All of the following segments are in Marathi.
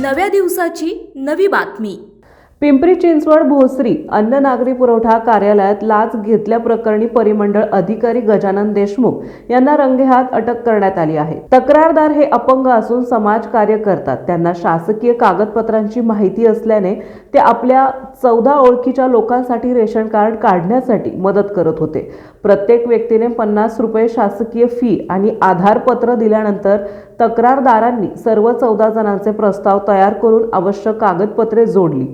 नव्या दिवसाची नवी बातमी। पिंपरी चिंचवड भोसरी अन्न नागरी पुरवठा कार्यालयात लाच घेतल्याप्रकरणी परिमंडळ अधिकारी गजानन देशमुख यांना रंगेहात अटक करण्यात आली आहे। तक्रारदार हे अपंग असून समाज कार्य करतात। त्यांना शासकीय कागदपत्रांची माहिती असल्याने ते आपल्या 14 ओळखीच्या लोकांसाठी रेशन कार्ड काढण्यासाठी मदत करत होते। प्रत्येक व्यक्तीने 50 रुपये शासकीय फी आणि आधार पत्र दिल्यानंतर तक्रारदारांनी सर्व 14 जणांचे प्रस्ताव तयार करून आवश्यक कागदपत्रे जोडली।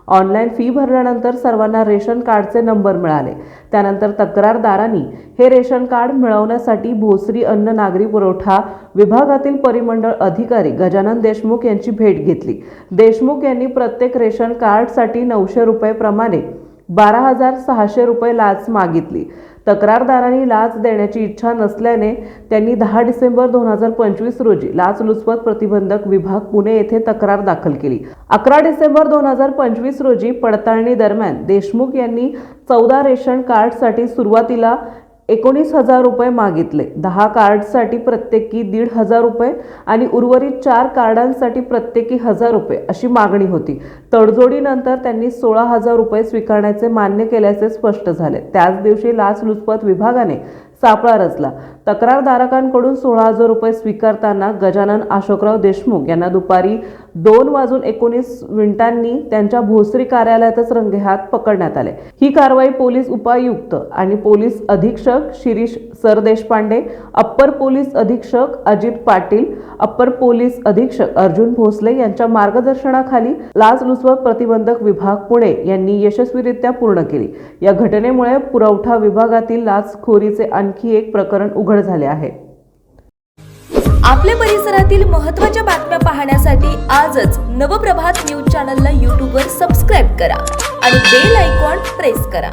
ऑनलाईन फी भरल्यानंतर सर्वांना रेशन कार्डचे नंबर मिळाले। त्यानंतर तक्रारदारांनी हे रेशन कार्ड मिळवण्यासाठी भोसरी अन्न नागरी पुरवठा विभागातील परिमंडळ अधिकारी गजानन देशमुख यांची भेट घेतली। देशमुख यांनी प्रत्येक रेशन कार्डसाठी 900 रुपये प्रमाणे 12,600 रुपये लाच मागितली। तक्रारदारांनी लाच देण्याची इच्छा नसल्याने त्यांनी 10 डिसेंबर 2025 रोजी लाचलुचपत प्रतिबंधक विभाग पुणे येथे तक्रार दाखल केली। 11 डिसेंबर 2025 रोजी पडताळणी दरम्यान देशमुख यांनी 14 रेशन कार्डसाठी सुरुवातीला 19,000 रुपये मागितले। 10 कार्डसाठी प्रत्येकी 1,500 रुपये आणि उर्वरित 4 कार्डांसाठी प्रत्येकी 1,000 रुपये अशी मागणी होती। तडजोडीनंतर त्यांनी 16,000 रुपये स्वीकारण्याचे मान्य केल्याचे स्पष्ट झाले। त्याच दिवशी लाचलुचपत विभागाने सापळा रचला। तक्रारदारांकडून 16,000 रुपये स्वीकारताना गजानन अशोकराव देशमुख यांना दुपारी 2:19 त्यांच्या भोसरी कार्यालयातच रंगेहात पकडण्यात आले। ही कारवाई पोलीस उपायुक्त आणि पोलीस अधीक्षक शिरीष सरदेशपांडे, अप्पर पोलीस अधीक्षक अजित पाटील, अप्पर पोलीस अधीक्षक अर्जुन भोसले यांच्या मार्गदर्शनाखाली लाचलुचपत प्रतिबंधक विभाग पुणे यांनी यशस्वीरित्या पूर्ण केली। या घटनेमुळे पुरवठा विभागातील लाचखोरीचे आणखी एक प्रकरण उघड झाले आहे। आपल्या परिसरातील महत्त्वाच्या बातम्या पाहण्यासाठी आजच नवप्रभात न्यूज चॅनलला YouTube वर सबस्क्राइब करा आणि बेल आयकॉन प्रेस करा।